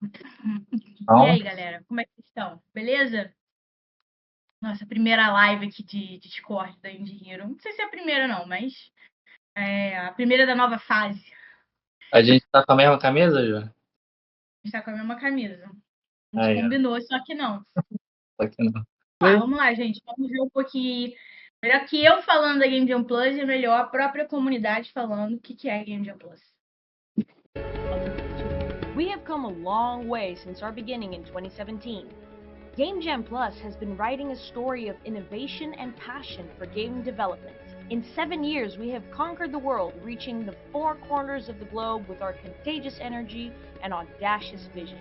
E Então, aí, galera, como é que vocês estão? Beleza? Nossa primeira live aqui de Discord da Indie Hero. Não sei se é a primeira, não, mas é a primeira da nova fase. a gente tá com a mesma camisa, Ju? A gente tá com a mesma camisa. A gente Aí, ó. combinou, só que não. Só que não. Vamos lá, gente. Vamos ver um pouquinho. Melhor que eu falando da Game Jam Plus e melhor a própria comunidade falando o que é Game Jam Plus. We have come a long way since our beginning in 2017. Game Jam Plus has been writing a story of innovation and passion for game development. In 7 years, we have conquered the world, reaching the 4 corners of the globe with our contagious energy and audacious vision.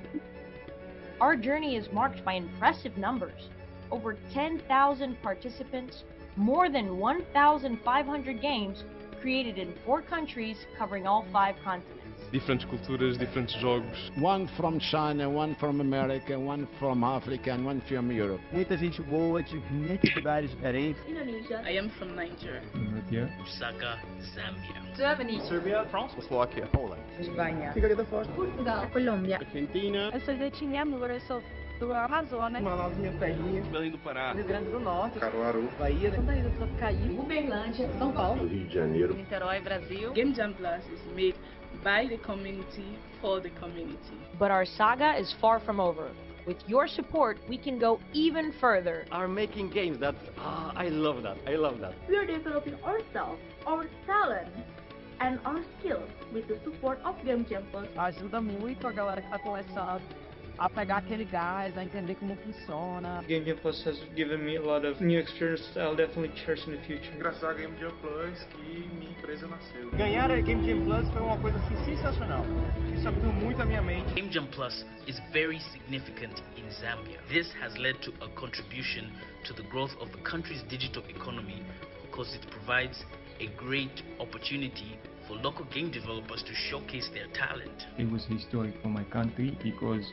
Our journey is marked by impressive numbers. Over 10,000 participants, more than 1,500 games created in 4 countries covering all 5 continents. Diferentes culturas, diferentes jogos. One from China, one from America, one from Africa, and one from Europe. Muita gente boa de muitos lugares diferentes. Indonesia. I am from Nigeria. Osaka, Zambia. Germany. Serbia, France, Slovakia, Poland. Espanha. Figueiredo da Foz. Portugal. Colômbia. Argentina. Eu sou de Tinhamura, eu sou do Amazonas. Manaus, minha terrinha. Belém do Pará. Rio Grande do Norte. Caruaru. Bahia. Santa Ilha do Sapucaí. Uberlândia. São Paulo. Rio de Janeiro. Niterói, Brasil. Game Jam Plus is made by the community for the community. But our saga is far from over. With your support, we can go even further. Are making games. I love that. I love that. We are developing ourselves, our talent, and our skills with the support of Game Jam Plus. Ajuda muito a galera que tá começando a pegar aquele gás, a entender como funciona. Game Jam Plus has given me a lot of new experiences I'll definitely cherish in the future. Graças a Game Jam Plus que minha empresa nasceu. Ganhar a Game Jam Plus foi uma coisa assim sensacional. Isso abriu muito a minha mente. Game Jam Plus is very significant in Zambia. This has led to a contribution to the growth of the country's digital economy because it provides a great opportunity for local game developers to showcase their talent. It was historic for my country because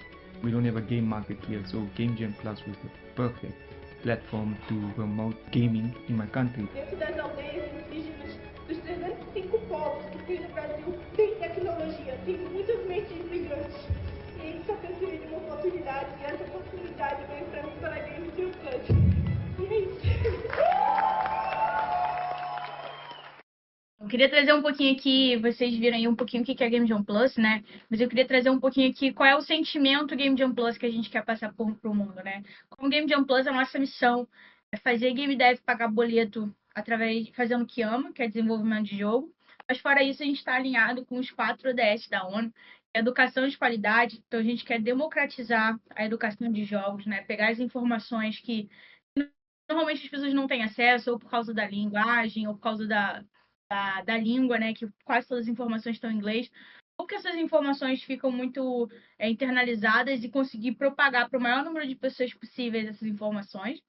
we don't have a game market here, so Game Jam Plus was the perfect platform to promote gaming in my country. Dentro das aldeias indígenas, dos 305 povos que tem no Brasil, tem tecnologia, tem muitas mentes brilhantes. E eles só precisam de uma oportunidade, e essa oportunidade veio para mim pela Game Jam Plus. E é isso. Eu queria trazer um pouquinho aqui, vocês viram aí um pouquinho o que é Game Jam Plus, né? Mas eu queria trazer um pouquinho aqui qual é o sentimento Game Jam Plus que a gente quer passar pro mundo, né? Como Game Jam Plus, a nossa missão é fazer game dev pagar boleto através fazendo o que ama, que é desenvolvimento de jogo. Mas fora isso, a gente está alinhado com os 4 ODS da ONU, educação de qualidade. Então a gente quer democratizar a educação de jogos, né? Pegar as informações que normalmente as pessoas não têm acesso, ou por causa da linguagem, ou por causa da língua, né, que quase todas as informações estão em inglês, ou que essas informações ficam muito internalizadas e conseguir propagar para o maior número de pessoas possíveis essas informações.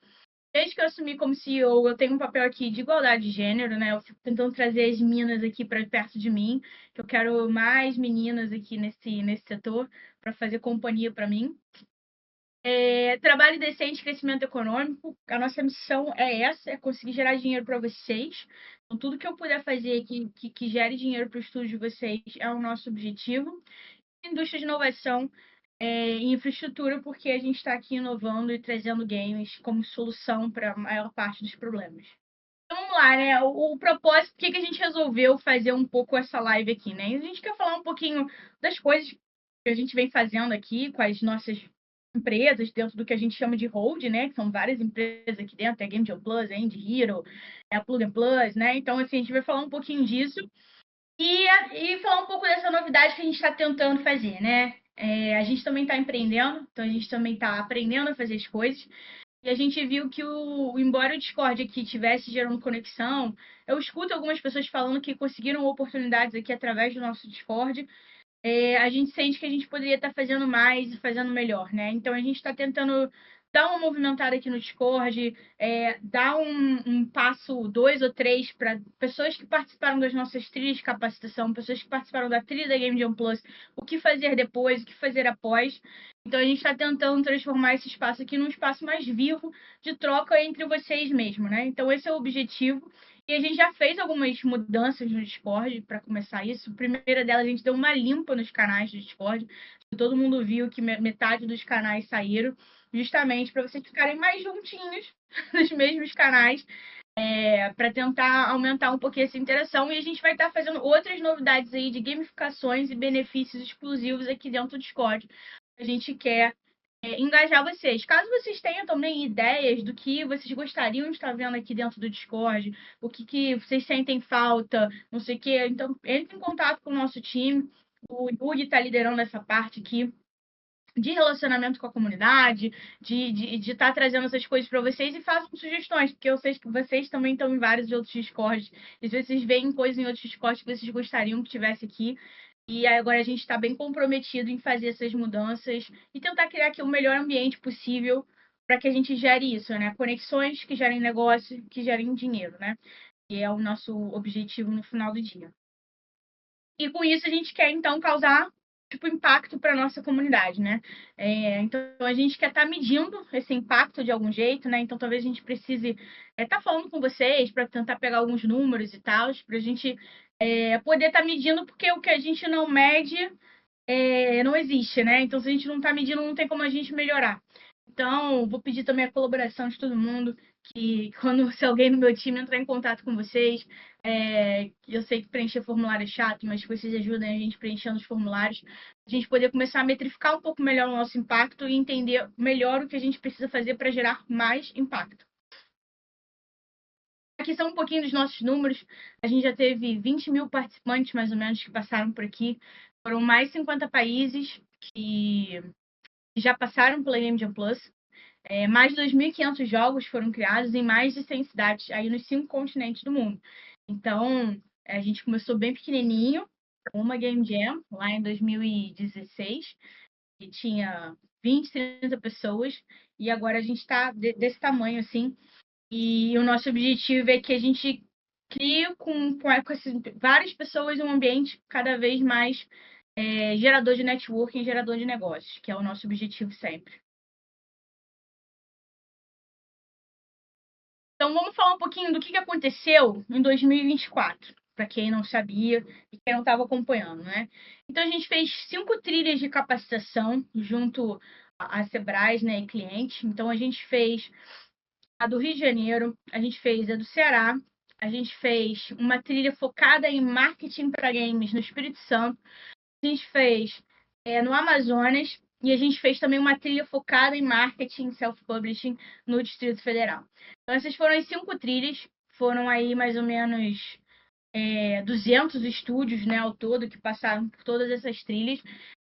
Desde que eu assumi como CEO, eu tenho um papel aqui de igualdade de gênero, né? Eu fico tentando trazer as meninas aqui para perto de mim, que eu quero mais meninas aqui nesse setor para fazer companhia para mim. Trabalho decente, crescimento econômico. A nossa missão é essa, é conseguir gerar dinheiro para vocês. Então, tudo que eu puder fazer que gere dinheiro para o estúdio de vocês é o nosso objetivo. Indústria de inovação e infraestrutura, porque a gente está aqui inovando e trazendo games como solução para a maior parte dos problemas. Então, vamos lá, né? O propósito, por que a gente resolveu fazer um pouco essa live aqui, né? A gente quer falar um pouquinho das coisas que a gente vem fazendo aqui com as nossas empresas dentro do que a gente chama de hold, né? Que são várias empresas aqui dentro, é Game Jam Plus, é Indie Hero, é a Plug and Plus, né? Então, assim, a gente vai falar um pouquinho disso e falar um pouco dessa novidade que a gente está tentando fazer, né? A gente também está empreendendo, então a gente também está aprendendo a fazer as coisas. E a gente viu que, embora o Discord aqui estivesse gerando conexão, eu escuto algumas pessoas falando que conseguiram oportunidades aqui através do nosso Discord. A gente sente que a gente poderia estar fazendo mais e fazendo melhor, né? Então, a gente está tentando dá uma movimentada aqui no Discord, dá um passo 2 ou 3 para pessoas que participaram das nossas trilhas de capacitação, pessoas que participaram da trilha da Game Jam Plus, o que fazer depois, o que fazer após. Então a gente está tentando transformar esse espaço aqui num espaço mais vivo de troca entre vocês mesmo, né? Então esse é o objetivo. E a gente já fez algumas mudanças no Discord para começar isso. A primeira delas, a gente deu uma limpa nos canais do Discord. Todo mundo viu que metade dos canais saíram, justamente para vocês ficarem mais juntinhos nos mesmos canais, para tentar aumentar um pouquinho essa interação. E a gente vai estar fazendo outras novidades aí de gamificações e benefícios exclusivos aqui dentro do Discord. A gente quer engajar vocês. Caso vocês tenham também ideias do que vocês gostariam de estar vendo aqui dentro do Discord, o que vocês sentem falta, não sei o quê, então entre em contato com o nosso time. O Yuri está liderando essa parte aqui de relacionamento com a comunidade, de estar trazendo essas coisas para vocês e façam sugestões, porque eu sei que vocês também estão em vários outros Discords. Às vezes vocês veem coisas em outros Discords que vocês gostariam que tivesse aqui. E agora a gente está bem comprometido em fazer essas mudanças e tentar criar aqui o melhor ambiente possível para que a gente gere isso, né? Conexões que gerem negócio, que gerem dinheiro, né? E é o nosso objetivo no final do dia. E com isso a gente quer, então, causar impacto para a nossa comunidade, né? Então a gente quer estar medindo esse impacto de algum jeito, né? Então talvez a gente precise estar falando com vocês para tentar pegar alguns números e tal, para a gente poder estar medindo, porque o que a gente não mede não existe, né? Então se a gente não está medindo, não tem como a gente melhorar. Então, vou pedir também a colaboração de todo mundo, que se alguém no meu time entrar em contato com vocês, eu sei que preencher formulário é chato, mas que vocês ajudem a gente preenchendo os formulários, a gente poder começar a metrificar um pouco melhor o nosso impacto e entender melhor o que a gente precisa fazer para gerar mais impacto. Aqui são um pouquinho dos nossos números. A gente já teve 20 mil participantes, mais ou menos, que passaram por aqui. Foram mais 50 países que já passaram pela Game Jam Plus. Mais de 2.500 jogos foram criados em mais de 100 cidades, aí nos 5 continentes do mundo. Então, a gente começou bem pequenininho, com uma Game Jam, lá em 2016, que tinha 20, 30 pessoas, e agora a gente está desse tamanho, assim. E o nosso objetivo é que a gente crie com várias pessoas um ambiente cada vez mais gerador de networking, gerador de negócios, que é o nosso objetivo sempre. Então, vamos falar um pouquinho do que aconteceu em 2024, para quem não sabia e quem não estava acompanhando, né? Então, a gente fez 5 trilhas de capacitação junto a Sebrae, né, e cliente. Então, a gente fez a do Rio de Janeiro, a gente fez a do Ceará, a gente fez uma trilha focada em marketing para games no Espírito Santo, a gente fez no Amazonas e a gente fez também uma trilha focada em marketing self-publishing no Distrito Federal. Então, essas foram as 5 trilhas, foram aí mais ou menos 200 estúdios, né, ao todo, que passaram por todas essas trilhas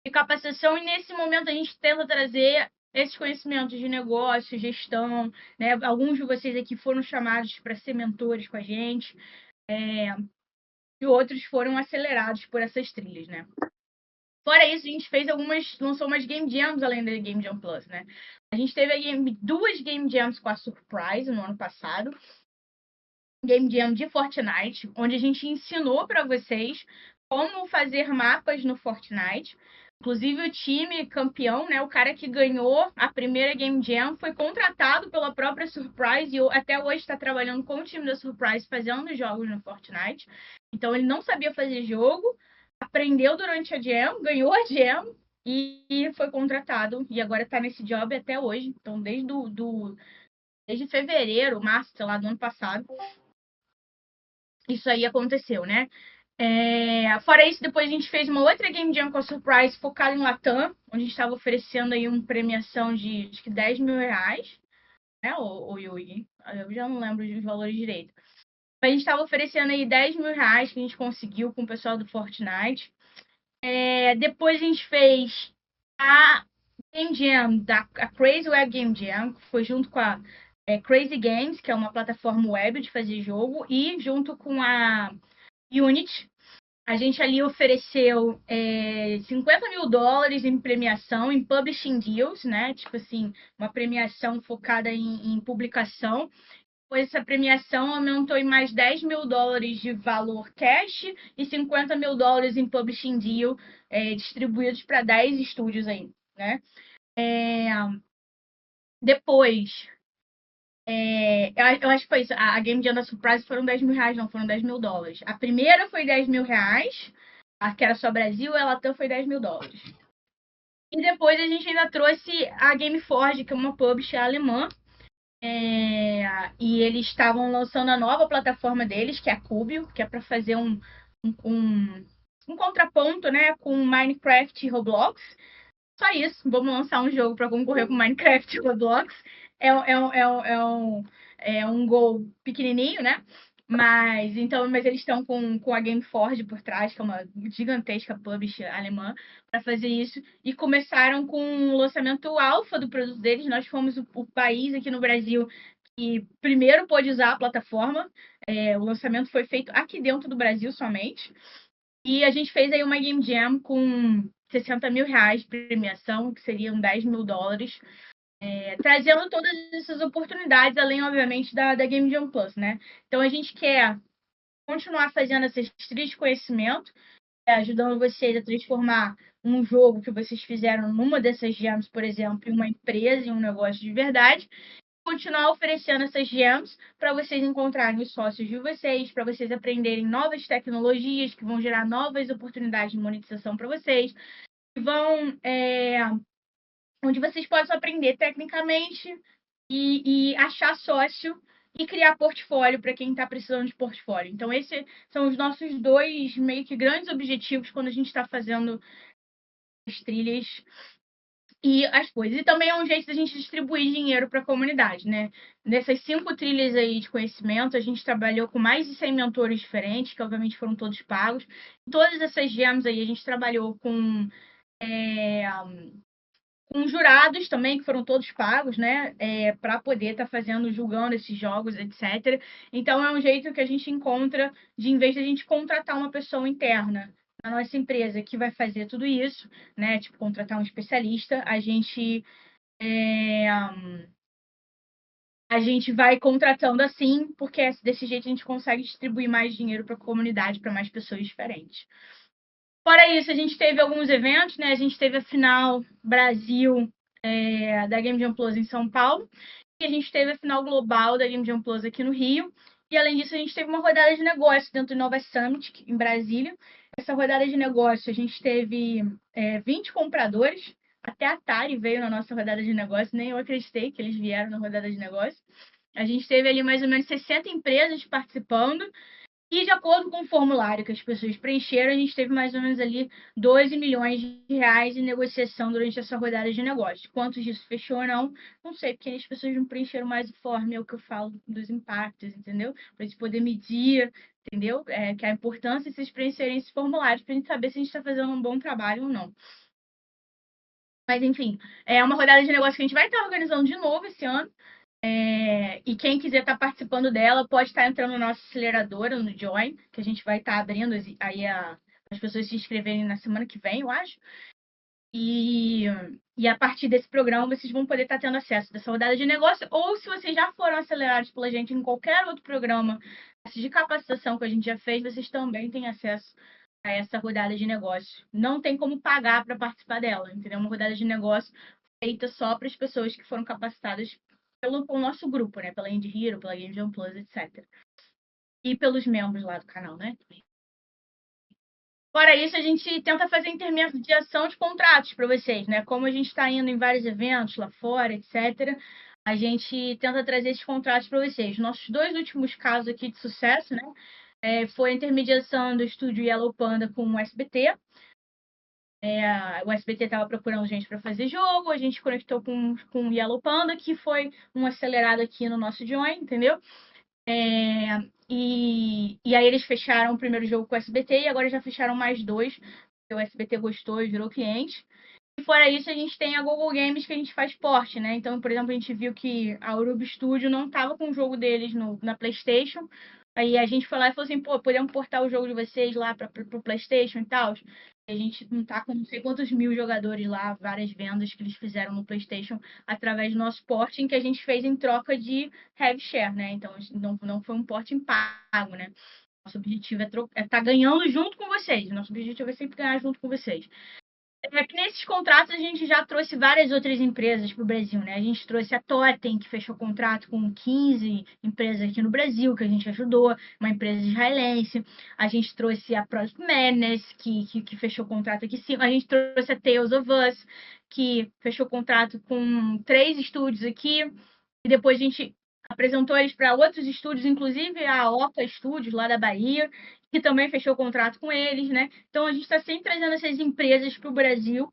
de capacitação, e nesse momento a gente tenta trazer esses conhecimentos de negócio, gestão, né? Alguns de vocês aqui foram chamados para ser mentores com a gente, e outros foram acelerados por essas trilhas, né? Fora isso, a gente lançou umas Game Jams além da Game Jam Plus, né? A gente teve 2 Game Jams com a Surprise no ano passado. Game Jam de Fortnite, onde a gente ensinou para vocês como fazer mapas no Fortnite. Inclusive, o time campeão, né, o cara que ganhou a primeira Game Jam, foi contratado pela própria Surprise e até hoje está trabalhando com o time da Surprise fazendo jogos no Fortnite. Então, ele não sabia fazer jogo, aprendeu durante a Jam, ganhou a Jam e foi contratado. E agora está nesse job até hoje. Então, desde fevereiro, março, sei lá, do ano passado, isso aí aconteceu, né? Fora isso, depois a gente fez uma outra Game Jam com a Surprise focada em Latam, onde a gente estava oferecendo aí uma premiação de acho que 10 mil reais, né, o Yugi? Eu já não lembro os valores direito. Mas a gente estava oferecendo aí 10 mil reais que a gente conseguiu com o pessoal do Fortnite. Depois a gente fez a Game Jam, a Crazy Web Game Jam, que foi junto com a Crazy Games, que é uma plataforma web de fazer jogo, e junto com a Unity. A gente ali ofereceu $50 mil em premiação, em publishing deals, né? Tipo assim, uma premiação focada em publicação. Depois essa premiação aumentou em mais $10 mil de valor cash e $50 mil em publishing deal, distribuídos para 10 estúdios aí, né? Depois, eu acho que foi isso. A Game Jam da Surprise foram $10 mil, não, foram $10 mil. A primeira foi $10 mil, a que era só Brasil, a Latam foi $10 mil. E depois a gente ainda trouxe a Gameforge, que é uma publisher alemã. E eles estavam lançando a nova plataforma deles, que é a Cubio, que é para fazer um contraponto, né, com Minecraft e Roblox. Só isso, vamos lançar um jogo para concorrer com Minecraft e Roblox. É um gol pequenininho, né? Mas eles estão com a Gameforge por trás, que é uma gigantesca publisher alemã, para fazer isso. E começaram com o lançamento alfa do produto deles. Nós fomos o país aqui no Brasil que primeiro pôde usar a plataforma. O lançamento foi feito aqui dentro do Brasil somente. E a gente fez aí uma Game Jam com $60 mil de premiação, que seriam $10 mil. Trazendo todas essas oportunidades, além, obviamente, da Game Jam Plus, né? Então, a gente quer continuar fazendo essas trilhas de conhecimento, ajudando vocês a transformar um jogo que vocês fizeram numa dessas gems, por exemplo, em uma empresa, em um negócio de verdade, continuar oferecendo essas gems para vocês encontrarem os sócios de vocês, para vocês aprenderem novas tecnologias que vão gerar novas oportunidades de monetização para vocês, que vão onde vocês possam aprender tecnicamente e achar sócio e criar portfólio para quem está precisando de portfólio. Então, esses são os nossos dois meio que grandes objetivos quando a gente está fazendo as trilhas e as coisas. E também é um jeito da gente distribuir dinheiro para a comunidade, né? Nessas 5 trilhas aí de conhecimento, a gente trabalhou com mais de 100 mentores diferentes, que obviamente foram todos pagos. Em todas essas gems aí, a gente trabalhou com jurados também, que foram todos pagos, né? Para poder estar julgando esses jogos, etc. Então, é um jeito que a gente encontra de, em vez de a gente contratar uma pessoa interna na nossa empresa que vai fazer tudo isso, né? Tipo, contratar um especialista, a gente vai contratando assim, porque desse jeito a gente consegue distribuir mais dinheiro para a comunidade, para mais pessoas diferentes. Fora isso, a gente teve alguns eventos, né? A gente teve a final Brasil da Game Jam Plus em São Paulo, e a gente teve a final global da Game Jam Plus aqui no Rio. E além disso, a gente teve uma rodada de negócio dentro do Nova Summit, em Brasília. Essa rodada de negócio, a gente teve 20 compradores. Até a Atari veio na nossa rodada de negócio, nem eu acreditei que eles vieram na rodada de negócio. A gente teve ali mais ou menos 60 empresas participando. E de acordo com o formulário que as pessoas preencheram, a gente teve mais ou menos ali R$12 milhões em negociação durante essa rodada de negócio. Quantos disso fechou ou não sei, porque as pessoas não preencheram mais o form, é o que eu falo dos impactos, entendeu? Para a gente poder medir, entendeu? Que a importância de vocês preencherem esses formulários para a gente saber se a gente está fazendo um bom trabalho ou não. Mas, enfim, é uma rodada de negócio que a gente vai estar organizando de novo esse ano. E quem quiser estar participando dela pode estar entrando no nosso acelerador, no Join, que a gente vai estar abrindo aí as pessoas se inscreverem na semana que vem, eu acho. E a partir desse programa vocês vão poder estar tendo acesso dessa rodada de negócio, ou se vocês já foram acelerados pela gente em qualquer outro programa de capacitação que a gente já fez, vocês também têm acesso a essa rodada de negócio. Não tem como pagar para participar dela, entendeu? Uma rodada de negócio feita só para as pessoas que foram capacitadas pelo nosso grupo, né? Pela Indie Hero, pela Game Jam Plus, etc. E pelos membros lá do canal, né? Fora isso, a gente tenta fazer intermediação de contratos para vocês, né? Como a gente está indo em vários eventos lá fora, etc., a gente tenta trazer esses contratos para vocês. Nossos 2 últimos casos aqui de sucesso, né? Foi a intermediação do estúdio Yellow Panda com o SBT. O SBT estava procurando gente para fazer jogo, a gente conectou com o Yellow Panda, que foi um acelerado aqui no nosso Join, entendeu? E aí eles fecharam o primeiro jogo com o SBT e agora já fecharam mais 2, porque o SBT gostou e virou cliente. E fora isso, a gente tem a Google Games, que a gente faz porte, né? Então, por exemplo, a gente viu que a Urubu Studio não estava com o jogo deles na PlayStation, Aí a gente foi lá e falou assim, pô, podemos portar o jogo de vocês lá pro PlayStation e tal. A gente não tá com não sei quantos mil jogadores lá, várias vendas que eles fizeram no PlayStation através do nosso porting que a gente fez em troca de rev share, né? Então não foi um porting pago, né? Nosso objetivo é estar ganhando junto com vocês. Nosso objetivo é sempre ganhar junto com vocês. É que nesses contratos a gente já trouxe várias outras empresas para o Brasil, né? A gente trouxe a Totem, que fechou contrato com 15 empresas aqui no Brasil, que a gente ajudou, uma empresa israelense. A gente trouxe a Product Madness, que fechou contrato aqui sim. A gente trouxe a Tales of Us, que fechou contrato com 3 estúdios aqui. E depois a gente apresentou eles para outros estúdios, inclusive a Oca Studios, lá da Bahia, que também fechou contrato com eles, né? Então a gente está sempre trazendo essas empresas para o Brasil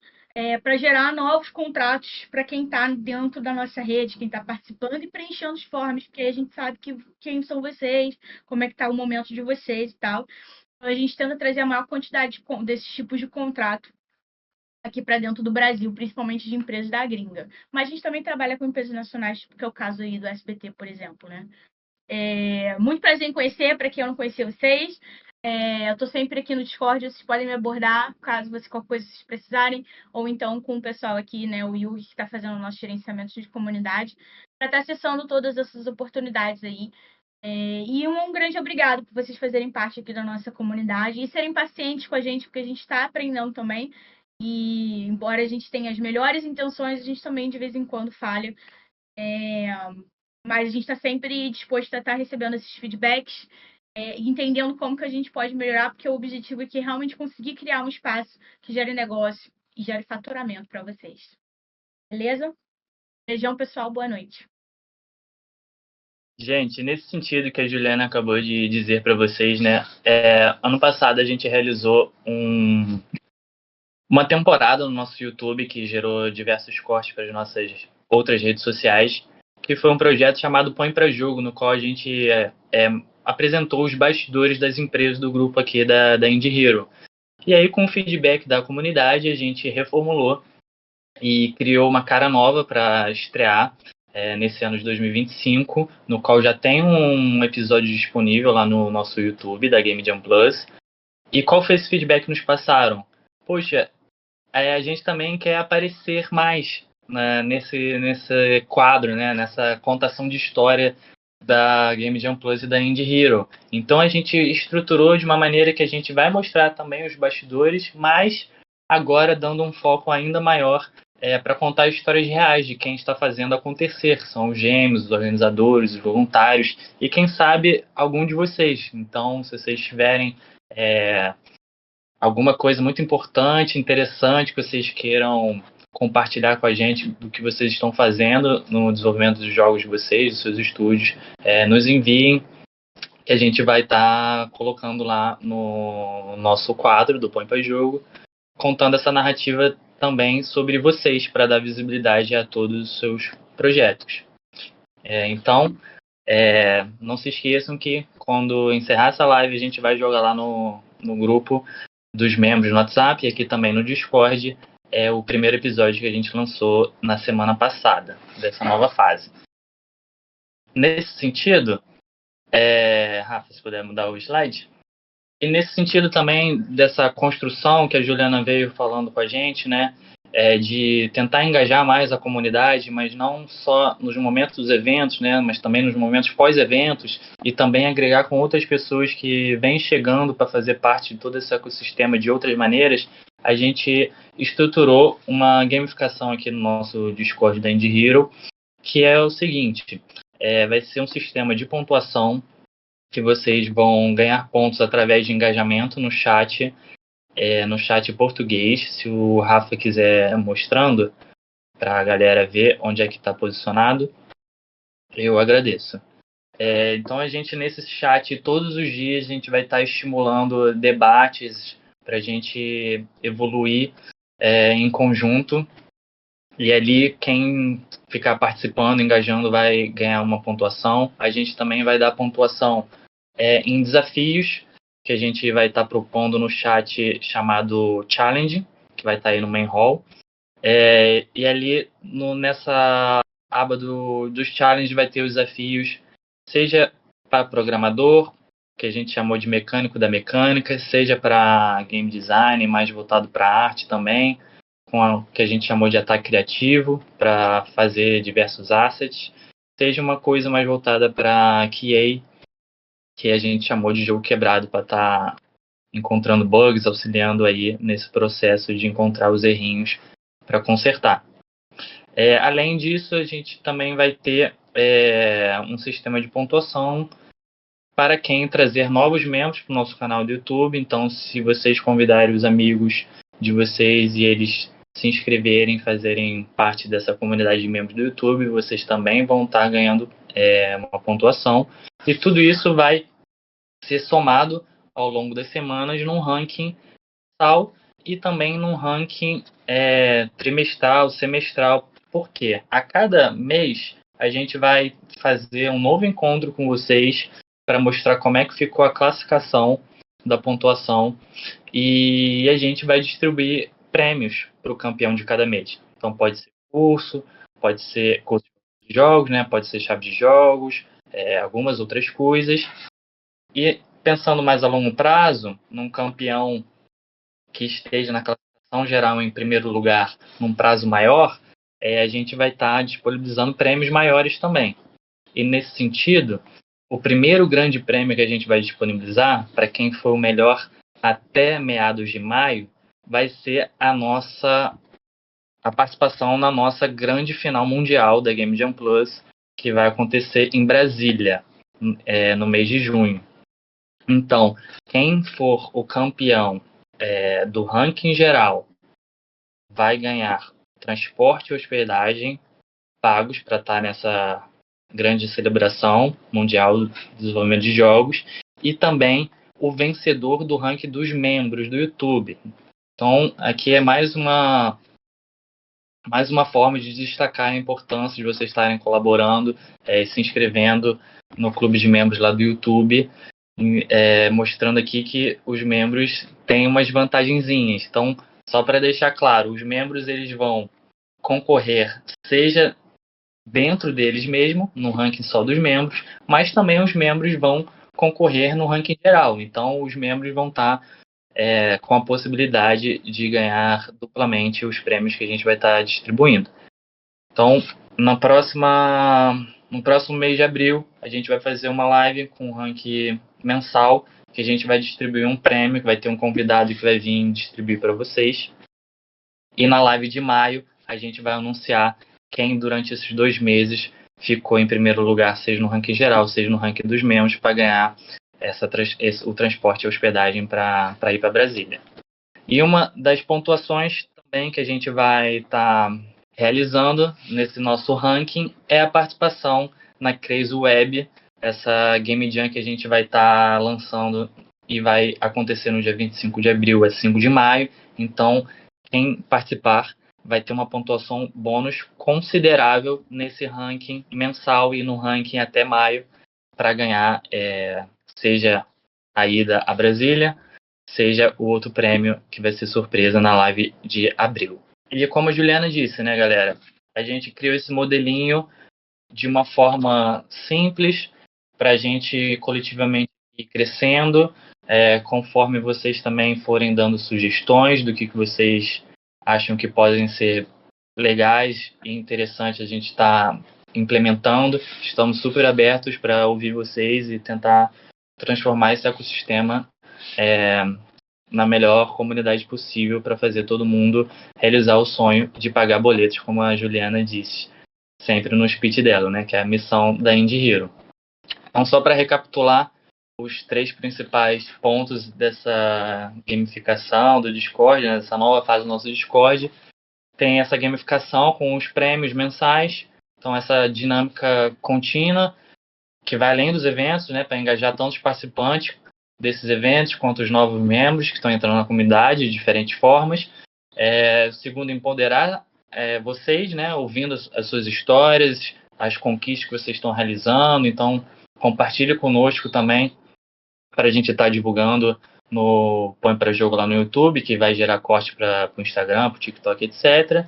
para gerar novos contratos para quem está dentro da nossa rede, quem está participando e preenchendo os forms, porque a gente sabe quem são vocês, como é que está o momento de vocês e tal. Então a gente tenta trazer a maior quantidade desses tipos de contrato aqui para dentro do Brasil, principalmente de empresas da gringa. Mas a gente também trabalha com empresas nacionais, que é o caso aí do SBT, por exemplo, né? Muito prazer em conhecer, para quem eu não conhecia vocês. Eu estou sempre aqui no Discord, vocês podem me abordar, caso qualquer coisa vocês precisarem, ou então com o pessoal aqui, né, o Yugi, que está fazendo o nosso gerenciamento de comunidade, para estar acessando todas essas oportunidades aí. E um grande obrigado por vocês fazerem parte aqui da nossa comunidade e serem pacientes com a gente, porque a gente está aprendendo também. E embora a gente tenha as melhores intenções, a gente também de vez em quando falha. Mas a gente está sempre disposto a estar recebendo esses feedbacks e entendendo como que a gente pode melhorar, porque o objetivo aqui é realmente conseguir criar um espaço que gere negócio e gere faturamento para vocês. Beleza? Beijão, pessoal. Boa noite. Gente, nesse sentido que a Juliana acabou de dizer para vocês, né? Ano passado a gente realizou uma temporada no nosso YouTube que gerou diversos cortes para as nossas outras redes sociais, que foi um projeto chamado Põe para Jogo, no qual a gente apresentou os bastidores das empresas do grupo aqui da Indie Hero. E aí, com o feedback da comunidade, a gente reformulou e criou uma cara nova para estrear nesse ano de 2025, no qual já tem um episódio disponível lá no nosso YouTube da Game Jam Plus. E qual foi esse feedback que nos passaram? Poxa, a gente também quer aparecer mais nesse quadro, né, nessa contação de história da Game Jam Plus e da Indie Hero. Então a gente estruturou de uma maneira que a gente vai mostrar também os bastidores, mas agora dando um foco ainda maior para contar histórias reais de quem está fazendo acontecer. São os gêmeos, os organizadores, os voluntários e quem sabe algum de vocês. Então, se vocês tiverem alguma coisa muito importante, interessante que vocês queiram compartilhar com a gente do que vocês estão fazendo no desenvolvimento dos jogos de vocês, dos seus estúdios, nos enviem, que a gente vai estar colocando lá no nosso quadro do Põe para Jogo, contando essa narrativa também sobre vocês, para dar visibilidade a todos os seus projetos. Então, não se esqueçam que quando encerrar essa live, a gente vai jogar lá no grupo dos membros no WhatsApp e aqui também no Discord, o primeiro episódio que a gente lançou na semana passada, dessa nova fase. Nesse sentido, Rafa, se puder mudar o slide. E nesse sentido também dessa construção que a Juliana veio falando com a gente, né, de tentar engajar mais a comunidade, mas não só nos momentos dos eventos, né, mas também nos momentos pós-eventos, e também agregar com outras pessoas que vêm chegando para fazer parte de todo esse ecossistema de outras maneiras. A gente estruturou uma gamificação aqui no nosso Discord da Indie Hero, que é o seguinte, vai ser um sistema de pontuação que vocês vão ganhar pontos através de engajamento no chat português. Se o Rafa quiser mostrando para a galera ver onde é que está posicionado, eu agradeço. Então a gente nesse chat, todos os dias, a gente vai estar estimulando debates para a gente evoluir em conjunto. E ali quem ficar participando, engajando, vai ganhar uma pontuação. A gente também vai dar pontuação em desafios que a gente vai estar propondo no chat chamado Challenge, que vai estar aí no main hall. E ali nessa aba dos Challenge vai ter os desafios, seja para programador, que a gente chamou de mecânico da mecânica, seja para game design, mais voltado para arte também, com o que a gente chamou de ataque criativo, para fazer diversos assets, seja uma coisa mais voltada para QA, que a gente chamou de jogo quebrado, para estar encontrando bugs, auxiliando aí nesse processo de encontrar os errinhos para consertar. Além disso, a gente também vai ter um sistema de pontuação para quem trazer novos membros para o nosso canal do YouTube. Então, se vocês convidarem os amigos de vocês e eles se inscreverem, fazerem parte dessa comunidade de membros do YouTube, vocês também vão estar ganhando uma pontuação. E tudo isso vai ser somado ao longo das semanas num ranking mensal e também num ranking trimestral, semestral. Porque a cada mês a gente vai fazer um novo encontro com vocês para mostrar como é que ficou a classificação da pontuação e a gente vai distribuir prêmios para o campeão de cada mês. Então pode ser curso de jogos, né? Pode ser chave de jogos, algumas outras coisas. E pensando mais a longo prazo, num campeão que esteja na classificação geral em primeiro lugar num prazo maior, a gente vai estar disponibilizando prêmios maiores também. E nesse sentido, o primeiro grande prêmio que a gente vai disponibilizar, para quem for o melhor até meados de maio, vai ser a participação na nossa grande final mundial da Game Jam Plus, que vai acontecer em Brasília, no mês de junho. Então, quem for o campeão do ranking geral vai ganhar transporte e hospedagem pagos para estar nessa grande celebração mundial do desenvolvimento de jogos, e também o vencedor do ranking dos membros do YouTube. Então, aqui é mais uma forma de destacar a importância de vocês estarem colaborando, se inscrevendo no clube de membros lá do YouTube, mostrando aqui que os membros têm umas vantagenzinhas. Então, só para deixar claro, os membros eles vão concorrer, seja dentro deles mesmo, no ranking só dos membros, mas também os membros vão concorrer no ranking geral. Então, os membros vão estar com a possibilidade de ganhar duplamente os prêmios que a gente vai estar distribuindo. Então, no próximo mês de abril, a gente vai fazer uma live com ranking mensal, que a gente vai distribuir um prêmio, que vai ter um convidado que vai vir distribuir para vocês. E na live de maio, a gente vai anunciar quem durante esses 2 meses ficou em primeiro lugar, seja no ranking geral, seja no ranking dos membros, para ganhar o transporte e a hospedagem para ir para Brasília. E uma das pontuações também que a gente vai estar realizando nesse nosso ranking é a participação na Crazy Web, essa Game Jam que a gente vai estar lançando e vai acontecer no dia 25 de abril a 5 de maio. Então, quem participar vai ter uma pontuação bônus considerável nesse ranking mensal e no ranking até maio para ganhar, seja a ida a Brasília, seja o outro prêmio que vai ser surpresa na live de abril. E como a Juliana disse, né, galera, a gente criou esse modelinho de uma forma simples para a gente coletivamente ir crescendo, conforme vocês também forem dando sugestões do que vocês acham que podem ser legais e interessantes a gente está implementando. Estamos super abertos para ouvir vocês e tentar transformar esse ecossistema na melhor comunidade possível para fazer todo mundo realizar o sonho de pagar boletos, como a Juliana disse sempre no speech dela, né, que é a missão da Indie Hero. Então, só para recapitular os 3 principais pontos dessa gamificação do Discord, né, dessa nova fase do nosso Discord, tem essa gamificação com os prêmios mensais, então essa dinâmica contínua que vai além dos eventos, né, para engajar tanto os participantes desses eventos quanto os novos membros que estão entrando na comunidade de diferentes formas. Segundo, empoderar vocês, né, ouvindo as suas histórias, as conquistas que vocês estão realizando. Então, compartilhe conosco também para a gente estar divulgando no Põe para Jogo lá no YouTube, que vai gerar corte para o Instagram, para o TikTok, etc.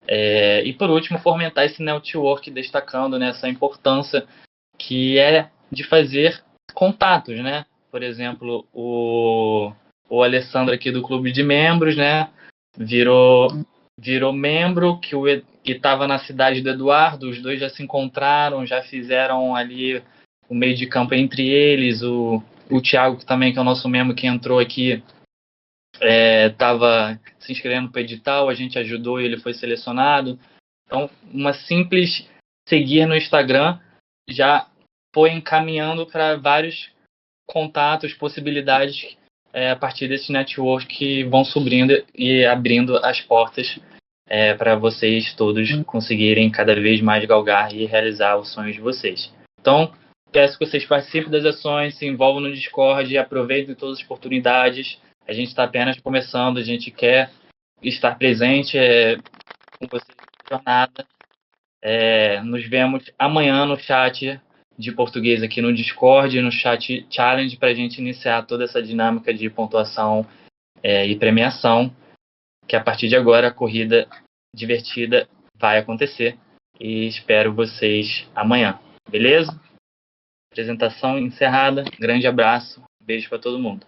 E por último, fomentar esse network, destacando, né, essa importância que é de fazer contatos, né? por exemplo, o Alessandro aqui do clube de membros, né? Virou membro, que estava na cidade do Eduardo, os dois já se encontraram, já fizeram ali o meio de campo entre eles, o Thiago também, que é o nosso membro que entrou aqui, estava se inscrevendo para o edital, a gente ajudou e ele foi selecionado. Então, uma simples seguir no Instagram já foi encaminhando para vários contatos, possibilidades a partir desse network que vão subindo e abrindo as portas para vocês todos conseguirem cada vez mais galgar e realizar os sonhos de vocês. Então, peço que vocês participem das ações, se envolvam no Discord, aproveitem todas as oportunidades. A gente está apenas começando, a gente quer estar presente com vocês na jornada. Nos vemos amanhã no chat de português aqui no Discord, no chat Challenge, para a gente iniciar toda essa dinâmica de pontuação e premiação, que a partir de agora a corrida divertida vai acontecer e espero vocês amanhã, beleza? Apresentação encerrada, grande abraço, beijo para todo mundo.